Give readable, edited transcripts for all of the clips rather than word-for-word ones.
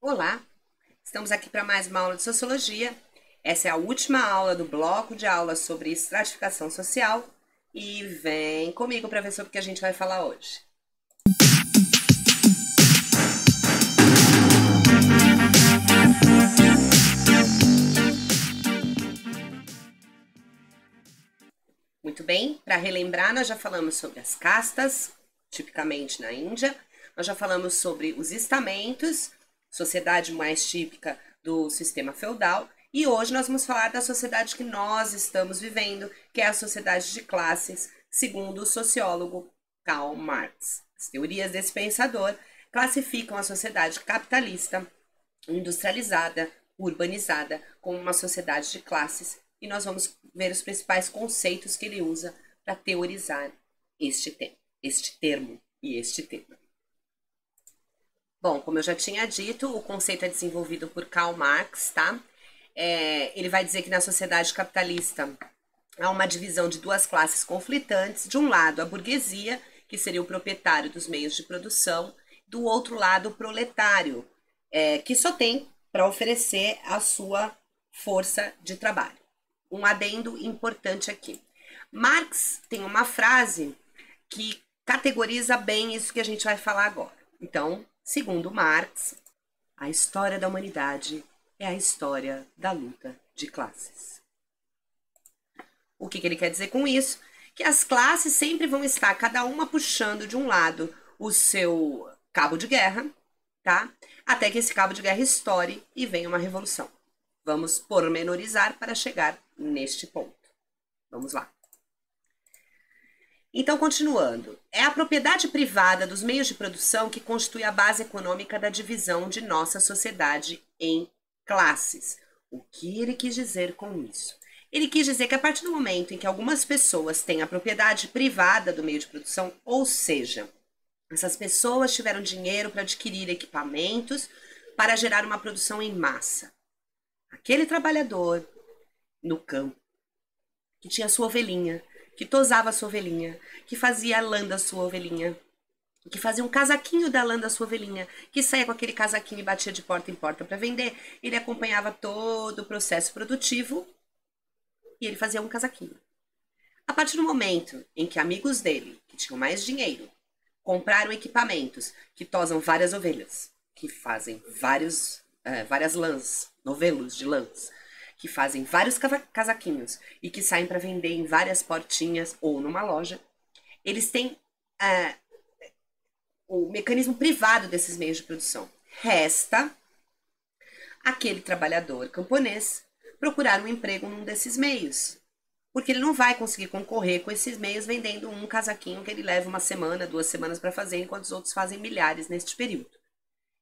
Olá, estamos aqui para mais uma aula de Sociologia. Essa é a última aula do bloco de aulas sobre estratificação social e vem comigo para ver sobre o que a gente vai falar hoje. Muito bem, para relembrar, nós já falamos sobre as castas, tipicamente na Índia, nós já falamos sobre os estamentos, sociedade mais típica do sistema feudal, e hoje nós vamos falar da sociedade que nós estamos vivendo, que é a sociedade de classes, segundo o sociólogo Karl Marx. As teorias desse pensador classificam a sociedade capitalista, industrializada, urbanizada, como uma sociedade de classes, e nós vamos ver os principais conceitos que ele usa para teorizar este termo e este tema. Bom, como eu já tinha dito, o conceito é desenvolvido por Karl Marx, tá? Ele vai dizer que na sociedade capitalista há uma divisão de duas classes conflitantes. De um lado, a burguesia, que seria o proprietário dos meios de produção, do outro lado, o proletário, que só tem para oferecer a sua força de trabalho. Um adendo importante aqui. Marx tem uma frase que categoriza bem isso que a gente vai falar agora. Então, segundo Marx, a história da humanidade é a história da luta de classes. O que ele quer dizer com isso? Que as classes sempre vão estar, cada uma puxando de um lado o seu cabo de guerra, tá? Até que esse cabo de guerra estoure e venha uma revolução. Vamos pormenorizar para chegar neste ponto. Vamos lá. Então, continuando. É a propriedade privada dos meios de produção que constitui a base econômica da divisão de nossa sociedade em classes. O que ele quis dizer com isso? Ele quis dizer que a partir do momento em que algumas pessoas têm a propriedade privada do meio de produção, ou seja, essas pessoas tiveram dinheiro para adquirir equipamentos para gerar uma produção em massa. Aquele trabalhador no campo, que tinha a sua ovelhinha, que tosava a sua ovelhinha, que fazia a lã da sua ovelhinha, que fazia um casaquinho da lã da sua ovelhinha, que saía com aquele casaquinho e batia de porta em porta para vender, ele acompanhava todo o processo produtivo e ele fazia um casaquinho. A partir do momento em que amigos dele, que tinham mais dinheiro, compraram equipamentos que tosam várias ovelhas, que fazem várias lãs, novelos de lãs, que fazem vários casaquinhos e que saem para vender em várias portinhas ou numa loja, eles têm o mecanismo privado desses meios de produção. Resta aquele trabalhador camponês procurar um emprego num desses meios, porque ele não vai conseguir concorrer com esses meios vendendo um casaquinho que ele leva uma semana, 2 semanas para fazer, enquanto os outros fazem milhares neste período.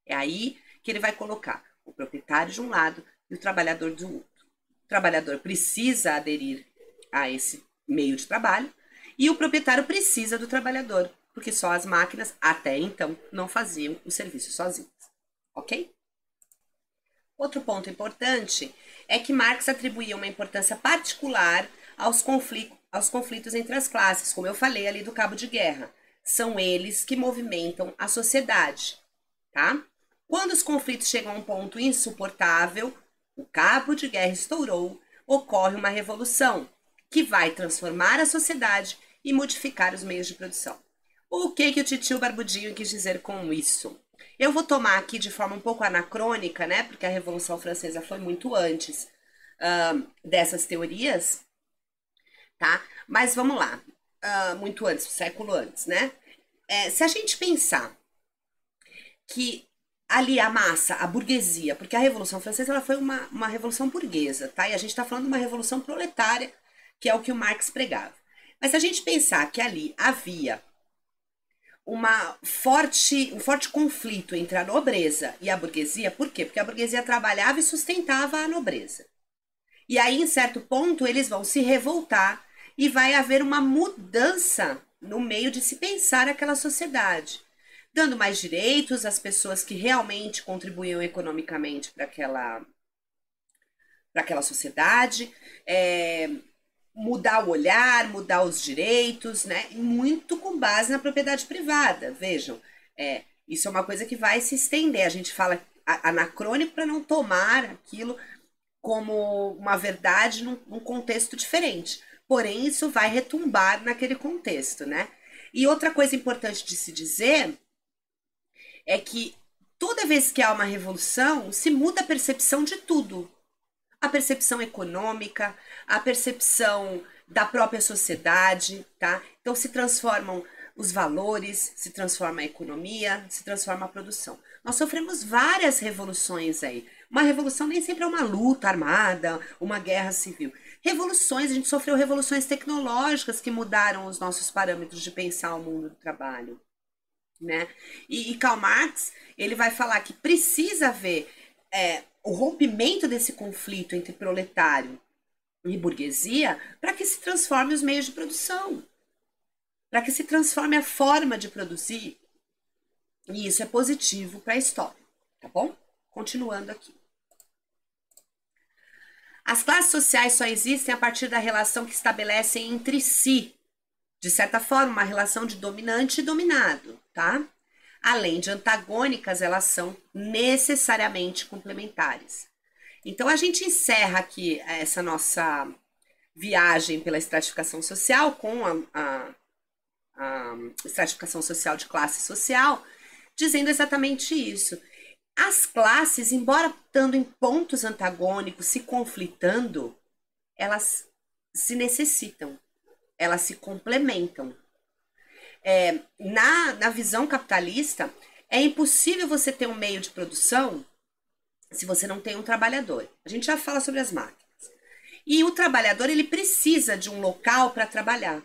É aí que ele vai colocar o proprietário de um lado e o trabalhador do outro. O trabalhador precisa aderir a esse meio de trabalho e o proprietário precisa do trabalhador, porque só as máquinas, até então, não faziam o serviço sozinhas. Ok? Outro ponto importante é que Marx atribuía uma importância particular aos conflitos entre as classes, como eu falei ali do cabo de guerra. São eles que movimentam a sociedade, tá? Quando os conflitos chegam a um ponto insuportável, o cabo de guerra estourou, ocorre uma revolução que vai transformar a sociedade e modificar os meios de produção. O que o titio Barbudinho quis dizer com isso? Eu vou tomar aqui de forma um pouco anacrônica, né? Porque a Revolução Francesa foi muito antes dessas teorias, tá? Mas vamos lá, muito antes, século antes, né? Se a gente pensar que ali a massa, a burguesia, porque a Revolução Francesa ela foi uma revolução burguesa, tá? E a gente está falando de uma revolução proletária, que é o que o Marx pregava. Mas se a gente pensar que ali havia um forte conflito entre a nobreza e a burguesia, por quê? Porque a burguesia trabalhava e sustentava a nobreza. E aí, em certo ponto, eles vão se revoltar e vai haver uma mudança no meio de se pensar aquela sociedade, dando mais direitos às pessoas que realmente contribuíam economicamente para aquela sociedade, mudar o olhar, mudar os direitos, né? Muito com base na propriedade privada. Vejam, isso é uma coisa que vai se estender. A gente fala anacrônico para não tomar aquilo como uma verdade num contexto diferente. Porém, isso vai retumbar naquele contexto, né? E outra coisa importante de se dizer é que toda vez que há uma revolução, se muda a percepção de tudo. A percepção econômica, a percepção da própria sociedade, tá? Então se transformam os valores, se transforma a economia, se transforma a produção. Nós sofremos várias revoluções aí. Uma revolução nem sempre é uma luta armada, uma guerra civil. Revoluções, a gente sofreu revoluções tecnológicas que mudaram os nossos parâmetros de pensar o mundo do trabalho, né? E Karl Marx, ele vai falar que precisa haver o rompimento desse conflito entre proletário e burguesia para que se transforme os meios de produção, para que se transforme a forma de produzir. E isso é positivo para a história, tá bom? Continuando aqui. As classes sociais só existem a partir da relação que estabelecem entre si, de certa forma, uma relação de dominante e dominado, tá? Além de antagônicas, elas são necessariamente complementares. Então, a gente encerra aqui essa nossa viagem pela estratificação social com a estratificação social de classe social, dizendo exatamente isso. As classes, embora estando em pontos antagônicos, se conflitando, elas se necessitam, elas se complementam. Na visão capitalista, é impossível você ter um meio de produção se você não tem um trabalhador. A gente já fala sobre as máquinas. E o trabalhador, ele precisa de um local para trabalhar.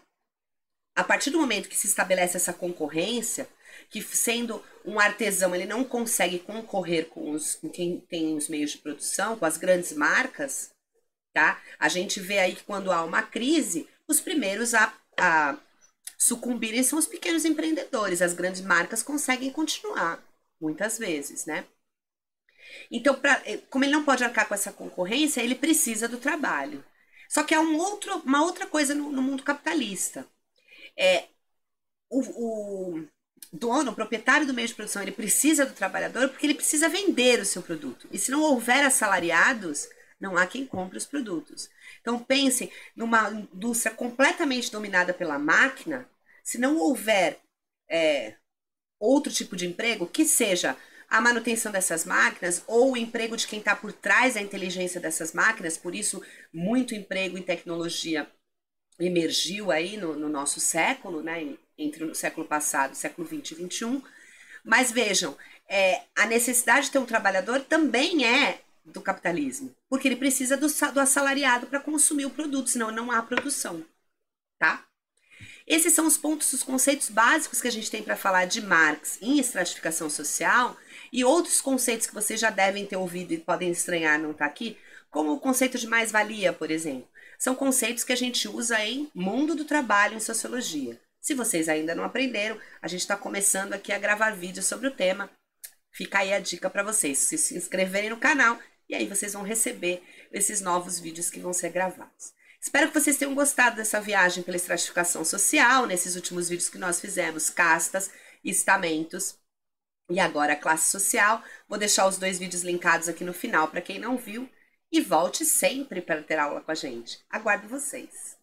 A partir do momento que se estabelece essa concorrência, que sendo um artesão, ele não consegue concorrer com quem tem os meios de produção, com as grandes marcas, tá? A gente vê aí que quando há uma crise, os primeiros a sucumbirem são os pequenos empreendedores. As grandes marcas conseguem continuar, muitas vezes, né? Então, como ele não pode arcar com essa concorrência, ele precisa do trabalho. Só que há uma outra coisa no mundo capitalista. O dono, o proprietário do meio de produção, ele precisa do trabalhador porque ele precisa vender o seu produto. E se não houver assalariados, não há quem compre os produtos. Então pensem numa indústria completamente dominada pela máquina, se não houver outro tipo de emprego, que seja a manutenção dessas máquinas ou o emprego de quem está por trás da inteligência dessas máquinas, por isso muito emprego em tecnologia emergiu aí no nosso século, né, entre o século passado, século 20 e 21. Mas vejam, a necessidade de ter um trabalhador também é do capitalismo, porque ele precisa do assalariado para consumir o produto, senão não há produção, tá? Esses são os pontos, os conceitos básicos que a gente tem para falar de Marx em estratificação social e outros conceitos que vocês já devem ter ouvido e podem estranhar não estar aqui, como o conceito de mais-valia, por exemplo. São conceitos que a gente usa em mundo do trabalho, em sociologia. Se vocês ainda não aprenderam, a gente está começando aqui a gravar vídeos sobre o tema. Fica aí a dica para vocês se inscreverem no canal e aí vocês vão receber esses novos vídeos que vão ser gravados. Espero que vocês tenham gostado dessa viagem pela estratificação social, nesses últimos vídeos que nós fizemos, castas, estamentos e agora classe social. Vou deixar os 2 vídeos linkados aqui no final para quem não viu. E volte sempre para ter aula com a gente. Aguardo vocês!